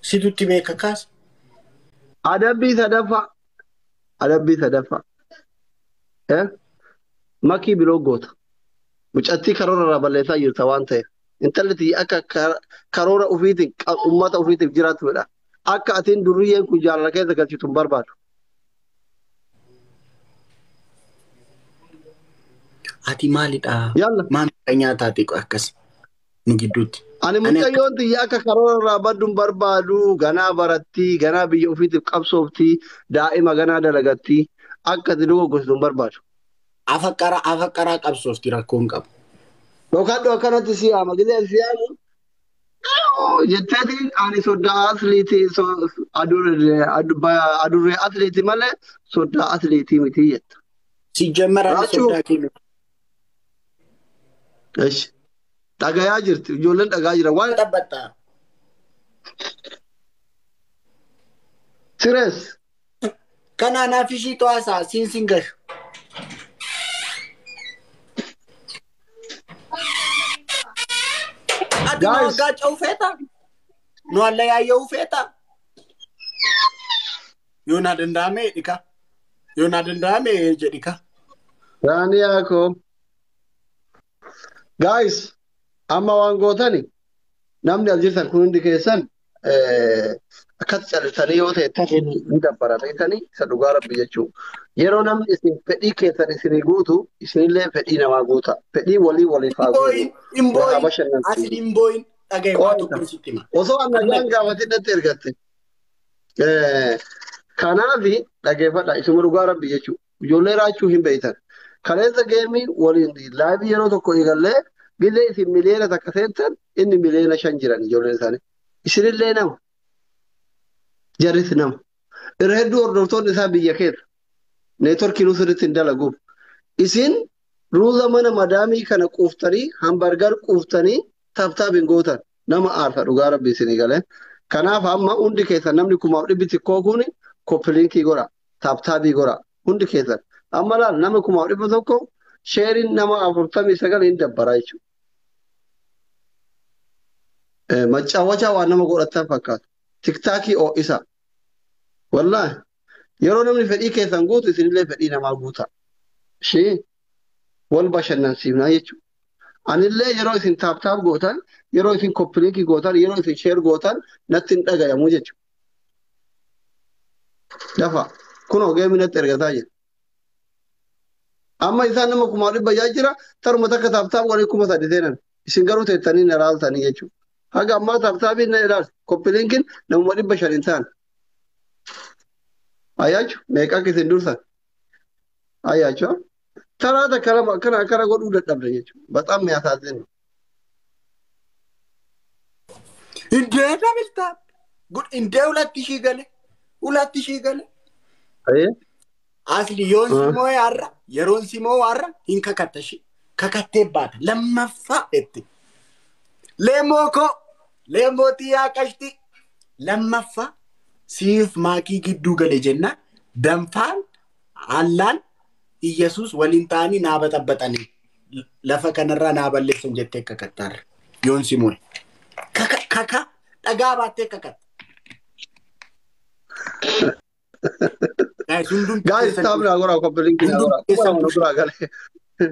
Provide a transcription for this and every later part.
Situtti beeka kaas. Adabbii sadaffaa. Makii biroo goota. Mucattii karoora irraa balleessaa jirta waan ta'eef. Intalli akka karoora ofiitiin uummata ofiitiif jiraatudha. Akka atiin durriyyeen kun jaalala keessa galchitu hin barbaadu. Ati maalidha? Yalla. Maal nyaataati akkas nu gidduutti? Ani mucayyoon tiyya akka karoora irraa baddu hin barbaadu. Ganaa baratti, ganaa biyya ofiitiif qabsoofti, daa'ima ganaa dalagatti. Akka ati dogoggorsitu hin barbaadu. Afaqqaraa qabsoofti rakkoon qabu. Dhokadhu akkanatti siyaama. Gisee siyaamu jetteeti ani sodaa asliitii adurree asliitii malee sodaa asliitii miti jetta. Sijjammara sodaa keenya. Eesh. Dhagayaa jirti. Ijoolleen dhagaa jira. Waan Taphataa. Sirees. Kanaanaaf ishii to'asaa siin gashu. Ati nu aggaaca'uu feeta? Nu allayyaa'uu feeta? Yoo na danda'ame dhika. Yoo na danda'ame jedhika. Raaniyaa koo. Guys, amma waan gootani namni as jirtan kun hundi keessan akkas callisanii yoo ta'e ta'een ni dabbara ta'anii isa dhugaa rabbi jechuudha. Yeroo namni isin fedhii keessan isinii guutu isinillee fedhii namaa guuta. Fedhii waliif haa guutu. Imbooyin dhaga'e waa tokko sitti hima. Osoo annagaan gaafatin natti ergatte. Kanaafi dhageeffadha isuma dhugaa rabbi jechuudha. Ijoollee raachuu hin beektan. Kaleessa geemii waliin laabii yeroo tokko eegallee gisee isin miliyoona takka seentan inni miliyoona 5 jiran ijoolleen isaanii. Isinillee nama. Jarris nama. Irra hedduu hordoftoonni isaa biyya keessa. Neetworkiin sirriitti hin dalaguuf. Isin ruuza mana madaamii kana quuftanii hambargar quuftanii taaptaap hin gootan. Nama aarsa dhugaa rabbi isinii galee. Kanaaf amma hundi keessan namni 1,000 kookuuni koppiliinkii godha. Taaptaabii godha. Hundi keessan. Amma laal nama 1,100 sheeriin nama 49 hin dabbaraa jechuudha. Macaawwachaa waan nama godhatan fakkaatu. Tiktaakii oo'isa. Wallaahi yeroo namni fedhii keessan guutu isinillee fedhii namaa guuta. Ishee wal bashannansiifnaa jechuudha. Anillee yeroo isin taaptaap gootan, yeroo isin koppiliinkii gootan, yeroo isin sheer gootan natti hin dhagayamu jechuudha. Dafa kunoo geemii natti ergataa jira. Amma isaan nama 1,100 jira taruma takka taaptaap walii 3,000 seenan. Isin garuu teettanii na raaltanii jechuudha. Haga ammaa taaptaapiin na ilaal koppiliinkiin namuma 500 hin taane. Ayyachu meeqa isin dursan? Ayyachu taraa takka akkana godhuu dadhabda jechuudha. Baxaam mi'aasaasinu. Indee dabaltaa. Indee 2,000 gale. Asli yoon simoo yaarra yeroon simoo warra hin kakattashi. Kakattee baata lammaffaa etti. Leemootii yaa qashti. Lammaffaa siif maakii gidduu gale jenna. Danfaan allaan Iyyasuus waliin ta'anii naa baxabbaxanii lafa kanarraa naa balleessan jettee kakattaarra. Yoon simoo. Kaka dhagaa baattee kakatta. Guys, taapni agora koppiliinkii agora galee.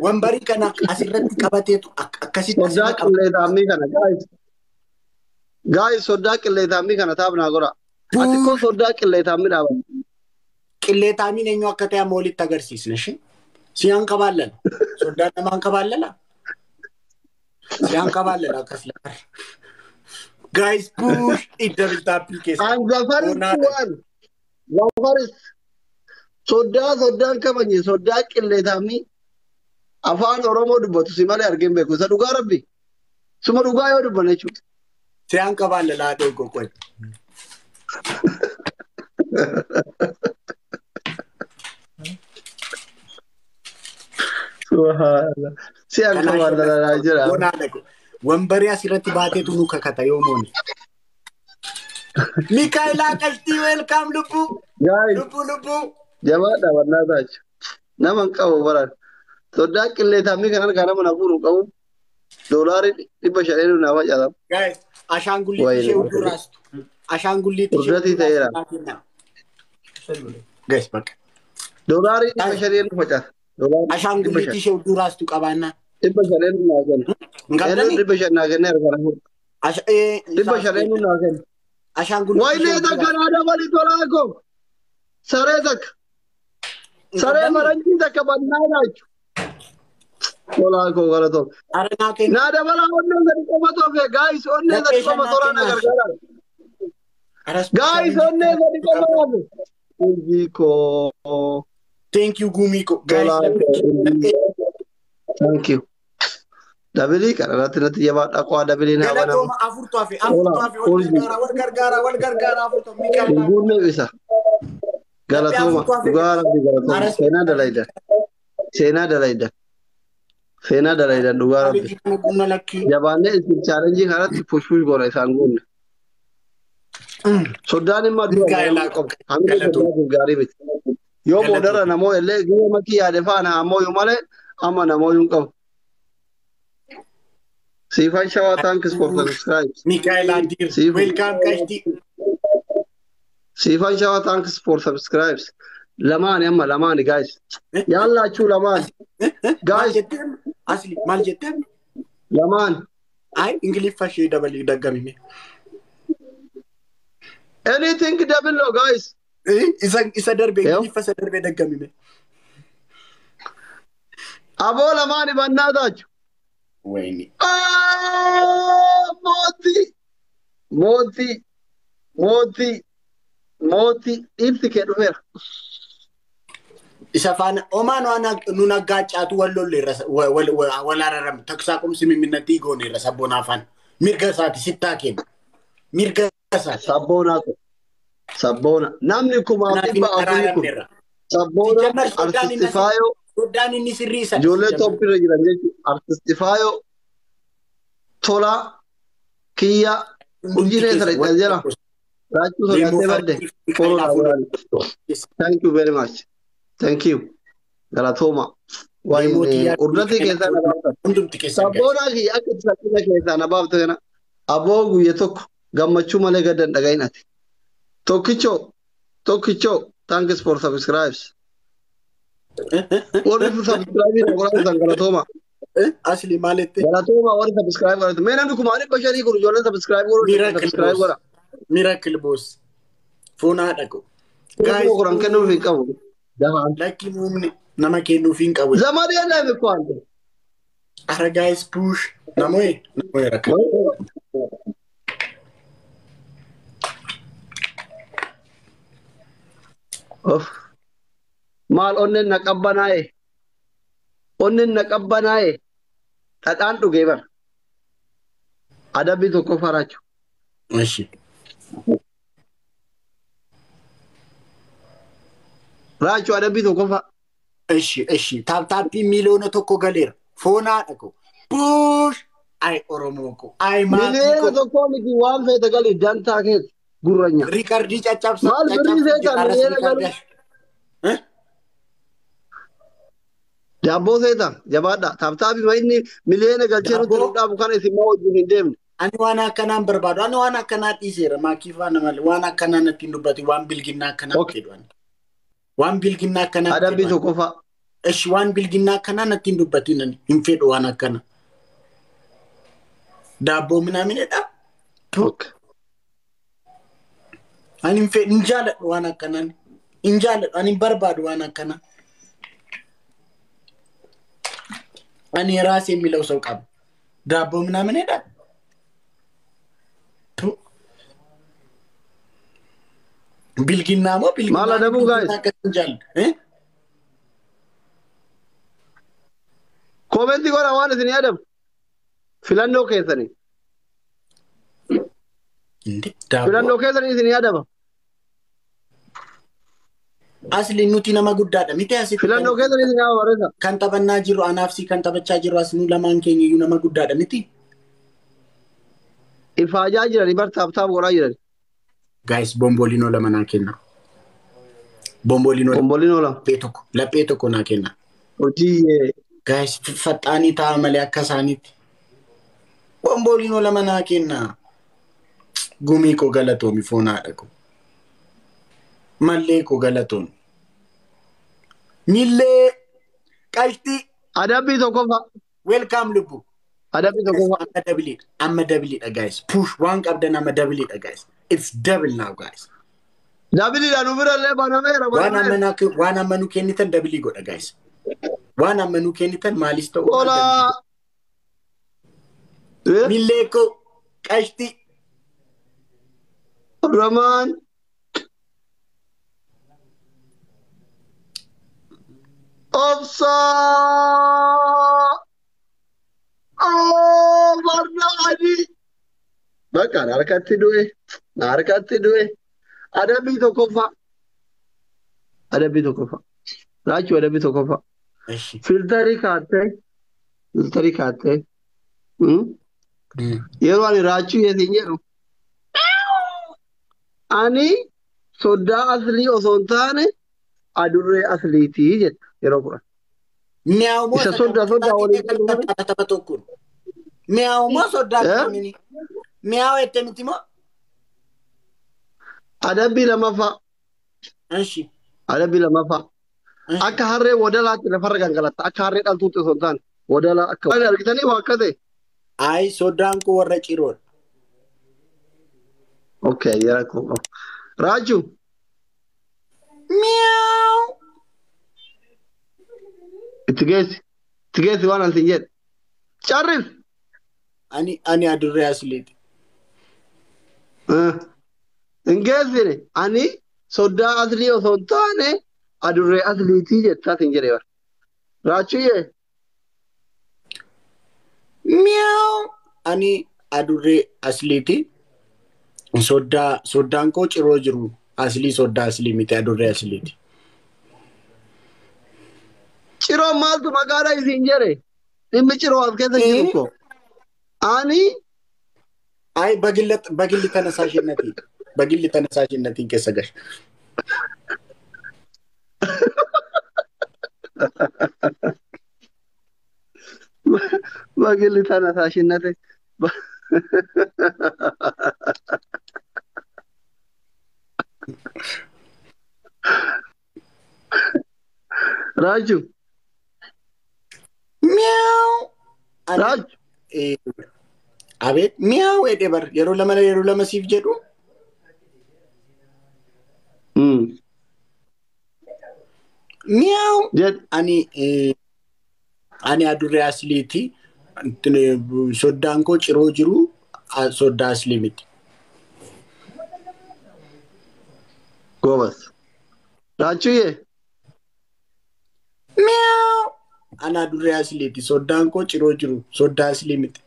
Wambarii kana asirratti qabateetu akkasitti Sodaa qilleexaamii kana guys sodaa qilleexaamii kana taapni agora. Ati koo sodaa qilleexaamii dhaabata. Qilleexaamiin eenyu akka ta'e amma walitti agarsiisna shi. Siyaan qabaallala. Soddaan namaan qabaallala. Siyaan qabaallala akkas lafa. Guys push idda biltaappii keessa. Zafaris soddaan kabanye sodaa qilleexaamii afaan Oromoo dubbatu si malee argeen beeku. Isa dhugaa rabbi. Suma dhugaa yoo dubban jechuudha. Siyaan qabaallala haa ta'u qoqqoon. Siyaan qabaallala jira. Wambarii asirratti baateetu nu kakata yoo mooni. Mikaela Kashti, welcome Lupu. Guys, Lupu. jabaadha wannaa taachu. Nama hin qabu baran. Sodaa qilleexaamii kanan kana mana fuunu qabu. Doolaari 500 naaf facaasamu. Guys, ashaangullitti ishee hudduu raastu. Ashaangulliitti Urgatii ta'eera. Guys bakka. Doolaarii 500 nu facaasa. Ashaangulliitti ishee duraastuu qabaannaa. 500 nu naa kenna. Eenyu 500 naa kennee argana. 500 nu naa kenna. Wayinee takka naa dabali tolaa koo. Saree takka. Saree faranjii takka bannaa laachu. Tolaa koo galatoo. Naa dabala onneen gadi qomatoo fe gaayis onneen gadi qomatoo na gargaara. Guys, onne gadi qomatoo. Gumiko. Thank you, Gumiko. Guys, thank you. Dabili karena tidak jawab aku ada dabili na apa nama? Afurto afi, wal gargara afurto. Mikael. Gunne bisa. Galatoma, gua di Galatoma. Sena dalaida. Dua rabi. Jabannya itu challenge harus push gore sanggun. Sudan ini madu. Hamil gari mit. Yo modera namo elle gue maki ada fana amo yo male ama namo yung kau. Sifan Shawa, thanks for subscribe. Mikael Adir, welcome Kashti. Sifan Shawa, thanks for subscribes. Lamani amma lamani guys. Yalla chu lamani. Guys, asli mal jettem. Laman. Ay English fashi double dagami me. Anything double lo guys. Isa darbe English fasa darbe dagami me. Abo lamani banna dachu. Wayne. Moti. Ibsi kedu fer. Isa fana oman wana nuna gachatu wala raram taksakum simi minati goni rasa bonafan. Mirga saati sittaken. Mirga saati. Sabona. Namni kuma tibba afuriku. Sabona artistifayo. Sudan ini sirisa. Jole topira jiran jechu artistifayo. Tola Kia Ujine sare jara. Raju sore birthday. Thank you very much. Thank you. Galatoma. Urdati kesa na babta. Sabona ki akit sakina kesa na babta kana. Abo guye tokko gammachu male gadan dagainati. Tokicho. Thanks for subscribes. What if you subscribe to Galatoma? Asli malette. Galatoma what subscribe karo. Maine nu kumare bashari karo jole subscribe karo. Miracle boss. Phone adako. Guys, ko ranke nu fika wo. Like mumni nama ke nu finka wo. Zamani na me kwante. Ara guys push. Namoy rakka. Of. Mal onnen naqabbanaa'e dhadhaan dhugee bar adabbii tokko farachu Eshi. Rachu adabbii tokko fa Eshi. Tappi miliyoona tokko galeera. Foonaa dhaqu. Push. Ay Oromoo ko. Ay maatii ko. miliyoona tokko miti waan feete galii dantaa keessa gurranya. Riikardii caccabsa. Maal birrii seetaan miliyoona galii. Dabboo seetaan jabaadha. Taaptaabii ma inni miliyoona galchee nuti dhudhaabu kana isin maa wajjin hin deemne. Ani waan akkanaan barbaadu. Ani waan akkanaa dhiiseera. Maakifaa namallee waan akkanaa natti hin dubbatu. Waan bilginnaa akkanaa jedhu. Waan bilginnaa akkanaa. Adabbii tokko fa. Eshi waan bilginnaa akkanaa natti hin dubbatin ani hin fedhu waan akkana. Daabboo minaaminedha. Ani hin fedhu hin jaaladhu waan akkanaa. Hin jaaladhu ani hin barbaadu waan akkanaa. Ani raasee miila osoo qabu. Daabboo minaaminedha. Bilginnaa moo bilginnaa? Maal adabuu guys? Koomenti godha waan isin yaadamu. Filannoo keessanii. Filannoo keessanii isin yaadama. Asli nuti nama guddaadha. Miti asitti. Filannoo keessanii isin yaadama bareeda. Kan taphannaa jiru anaaf si kan taphachaa jiru as nu lamaan keenya iyyuu nama guddaadha miti. Ifaajaa jiranii bar taaptaap godhaa jirani. Guys, bombolino lama naa kenna. Bombolino laphee tokko naa kenna. Hojii Guys, faxaanii ta'a malee akka isaaniitti. Bombolino lama naa kenna. Gumii koo galatoomi foon haadha koo. Mallee koo galatoomi. Millee qaltii. Adabbii tokkoffaa. Welcome lubbu. Adabbii tokkoffaa. Amma dabiliidha guys. Push waan qabdan amma dabiliidha guys. It's double now guys. Dabiliidhaan nu birallee banameera. Waan amma nu kennitan dabilii godha guys. Waan amma nu kennitan maalis ta'u. Olaa. Millee koo qaltii. Ramaan. Obsaa. Oh, warna adii. Bakka harkatti du'e. Harkatti du'e. Adabbii tokkoffaa. Adabbii tokkoffaa. Raachuu adabbii tokkoffaa. Filtarii kaattee. Filtarii kaattee. Yeroo ani raachuu yeesiin jedhu. Ani soddaa aslii osoo hin taane adurree asliitii jetta yeroo kuran. Isa soddaa waliin tapha tokkoon. Mi'aawuma soddaa kennini. Mi'aawa jettee miti moo? Adabbii lamaffaa. Anshi. Adabbii lamaffaa. Akka harree wadalaatti lafarra gangalatta. Akka harree dhaltuutti osoo hin taane wadalaa akka. Waan argitanii waa akka ta'e. Ayi soddaan koo warra ciroodha. Okay, yara koo. Raaju. Mi'aaw. Itti geessi waan ansin jedhe. Carris. Ani adurree asliiti. Hin geessine ani soddaa aslii osoo hin taane adurree asliitii jettaa sin jedhe bara. Raachuyyee. Mi'aaw. Ani adurree asliiti. Soddaan koo ciroo jiru aslii soddaa aslii miti adurree asliiti. Ciroo maaltu magaalaa isiin jedhe? Dhimmi ciroo as keessa jiru ko. Ani. Ayi bagilli tanasaashinnatii. Bagilli tanasaashinnatiin keessa gasha. Bagilli tanasaashinnate. Raaju. Mi'aaw. Raaju. Abeet mi'aaw jedhee bar yeroo lama siif jedhu. Mi'aaw. Ani adurree asliiti. Soddaan koo ciroo jiru soddaa aslii miti. Goobas. Raachuyyee. Mi'aaw. Ani adurree asliiti. Soddaan koo ciroo jiru soddaa aslii miti.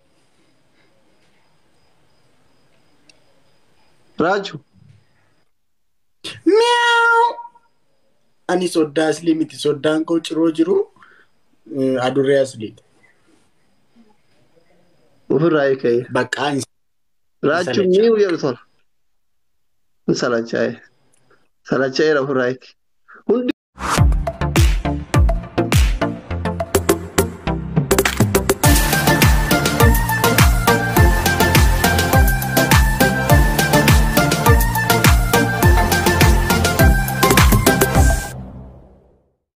Raaju. Mi'aaw. Ani soddaa aslii miti. Soddaan koo ciroo jiru adurree asliiti. Ofirraa eekee. Baqqaan. Raachuu mi'uu jedhu tola. Salacha'ee. Salacha'eera ofirraa eekee.